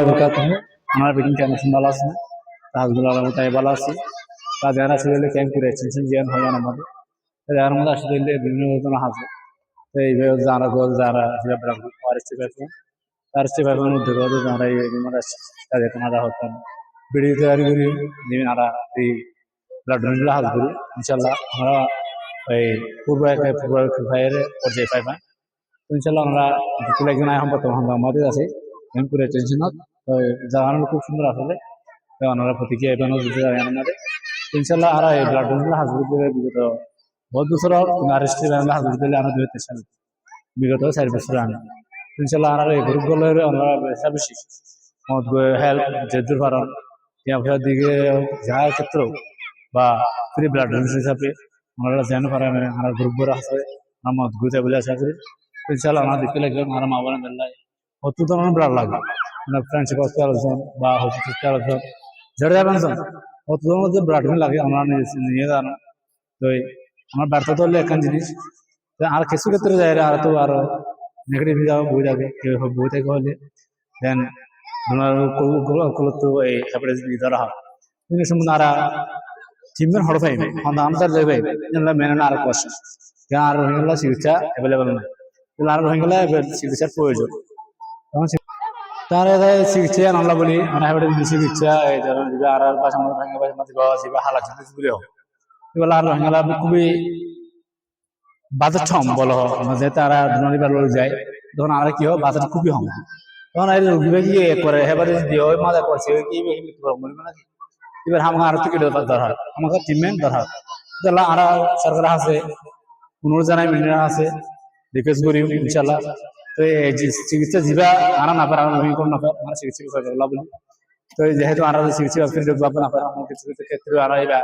বারাকাতুহু। আমার beating condition ভালো আছে, কাজগুলো তাই ভালো আছে। কাজের আসলে ক্যাম্প করে এক্সটেনশন জিয়ান হয় আমাদের। এর মধ্যে আসলে বিভিন্ন ধরনের হাজে। তো এইভাবে যারা গোল যারা যেটা ফরেস্ট ডিপার্টমেন্ট ফরেস্ট ডিপার্টমেন্ট উদ্যোগ যারা এই মানে কাজে তোমরা হতাম ভিডিও তৈরি করি যারা এই ব্লাড ডোনেট হাজ করি ইনশাআল্লাহ আমরা এই পূর্ব ভাইয়ের পর্যায়ে পাইবা ইনশাআল্লাহ আমরা দুপুরে একজন আয় সম্পর্ক আমাদের আছে করে টেনশনত জানানো খুব সুন্দর আসলে ওনারা প্রতিক্রিয়া এখানেও দিতে পারে আমাদের ইনশাআল্লাহ আর এই ব্লাড ডোনেট হাজ করে বিগত বহুত বছর আরেস্টে হাজ দিলে আমরা 2023 সালে বিগত 4 বছর আগে ইনশাআল্লাহ আমরা এই গ্রুপগুলোর আমরা বেশি হেল্প যেতে পারেন या দিকে যাওয়ার ক্ষেত্রে বা ফ্রি ব্লাড ডোনেশন হিসাবে আমরা জানতে পারেন আমরা গ্রুপগুলো আছে আমরা গুজে বলে আশা করি ইনশাআল্লাহ আমরা দেখতে লাগবে আমরা মা বোন আল্লাহ কত ধরনের ব্লাড লাগে আমরা ফ্রেন্ডশিপ করতে আলোচনা বা হতে আলোচনা যেটা যাবেন কত ধরনের যে ব্লাড লাগে আমরা নিয়ে জানো তো আমার ব্যর্থ হলে একখান জিনিস আর কিছু ক্ষেত্রে যায় আর তো আরো নেগেটিভ যাওয়া বই থাকে কেউ বই থেকে হলে দেন তো এই হেপাটাইটিস ধরা হয় কিন্তু সম্বন্ধে আর চিমবেন হড় পাইবে আমাদের যাইবে মেনে আর কোশ্চেন আর রোহিঙ্গা চিকিৎসা অ্যাভেলেবল নয় আর রোহিঙ্গা চিকিৎসার প্রয়োজন তার চিকিৎসা আমরা বলি মানে হেপাটাইটিস চিকিৎসা এই ধরনের আর ভাষা রোহিঙ্গা ভাষা হালাত বলে হোক এগুলো আর রোহিঙ্গা খুবই বাজেট কম বলো যে তারা দুনিবার লোক যায় তখন আর কি হয় বাজেট খুবই কম তখন এই রোগী কি করে হেপাটাইটিস দিয়ে ওই মজা করছে কি মরবে নাকি এবার আমাকে আরো টিকিট দরকার আমাকে ট্রিটমেন্ট দরকার তাহলে আর সরকার আছে পুনর্জানায় মিলিয়ন আছে রিকোয়েস্ট করি ইনশাআল্লাহ তো এই চিকিৎসা যা আনা না পারে আমি কোন না পারে আমার চিকিৎসা বলি তো যেহেতু আর চিকিৎসা না পারে আমার কিছু কিছু ক্ষেত্রে আর এবার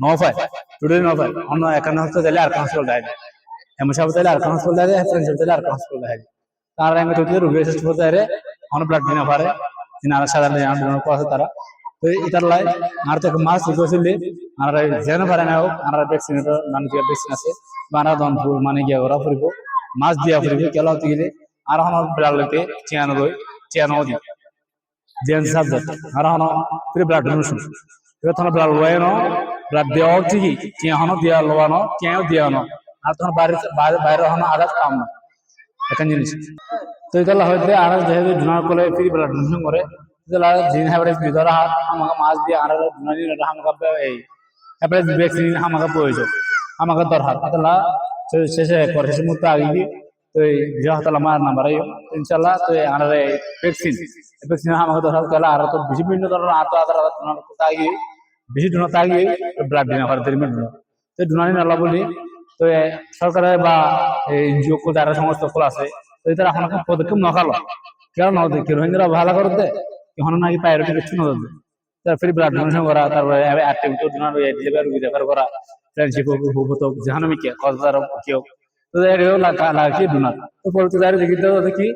ন পায় টোটালি ন পায় অন্য একান্ন হতে গেলে আর কাউন্সিল দেয় না এমন সব তাহলে আর কাউন্সিল দেয় ফ্রেন্ডশিপ দিলে আর কাউন্সিল দেয় তার আমি তো রোগী শেষ করতে পারে অনেক ব্লাড দিতে পারে আর সাধারণ আছে তারা তো এটার লাই আর তো মাছ গেছিলি আর যেন পারে না হোক আর ভ্যাকসিন মানে ভ্যাকসিন আছে বানা দন ফুল মানে গিয়া করা ফুরিব মাছ দিয়া ফুরিব কেলা হতে গেলে আর হন ব্লাড লইতে 96 দি জেন সাবজেক্ট আর হন ফ্রি ব্লাড ডোনেশন এখন ব্লাড লয়নো ব্লাড দেওয়া ঠিকই কে হন দিয়া লওয়ানো কেউ দিয়ানো আর তখন বাইরে হন আদাত কাম না এখন জিনিস তো এটা হইতে আর যেহেতু ডোনার করলে ফ্রি ব্লাড ডোনেশন করে জিন হেপাটাইটিস বি ধরা আমাকে মাছ দিয়ে আর দুনানি আমাকে এই হেপাটাইটিস ভ্যাকসিন আমাকে প্রয়োজন আমাকে দরকার তাহলে শেষে করে শেষের মুহূর্তে আগে গিয়ে তো যে হতাল আমার নাম্বার ইনশাল্লাহ তো আর ভ্যাকসিন আমাকে দরকার তাহলে আর তো বিভিন্ন ধরনের আত আদার ডোনার করতে আগে বেশি ডোনার আগে ব্লাড ডিনার করে ট্রিটমেন্ট তো ডোনানি নালা বলি তো সরকারের বা এনজিও যারা সমস্ত খোলা আছে তো এটা এখন পদক্ষেপ নখালো কেন নদী রোহিঙ্গারা ভালো করতে এখন নাকি প্রায়োরিটি কিছু না তারপরে ব্লাড ডোনেশন করা তারপরে অ্যাক্টিভিটি ডোনার ডেলিভারি রেফার করা ফ্রেন্ডশিপ হতো জাহানমিকে কজদার কেউ তো লাগে ডোনার তো পরে তো দেখি দেখি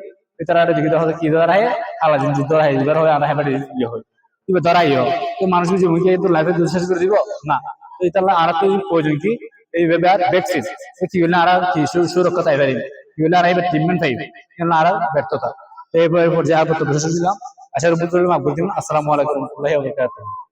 তারা দেখি হয়তো কি ধরা হয় আলাদা জিনিস ধরা হয় এবার হয় আর হেপাটাইটিস ইয়ে হয় এবার ধরাই হোক তো মানুষ কিছু মুখে তো লাইফে শেষ করে দিব না তো এটা আর তো প্রয়োজন কি এইভাবে আর ভ্যাকসিন কি হলে আর কি সুরক্ষা তাই পারি কি হলে আর এবার ট্রিটমেন্ট পাইবে আর ব্যর্থতা এই পর্যায়ে আপাতত বসে দিলাম আশার উপর মাফ করে দিন আসসালামু আলাইকুম ওয়া রাহমাতুল্লাহি ওয়া বারাকাতুহু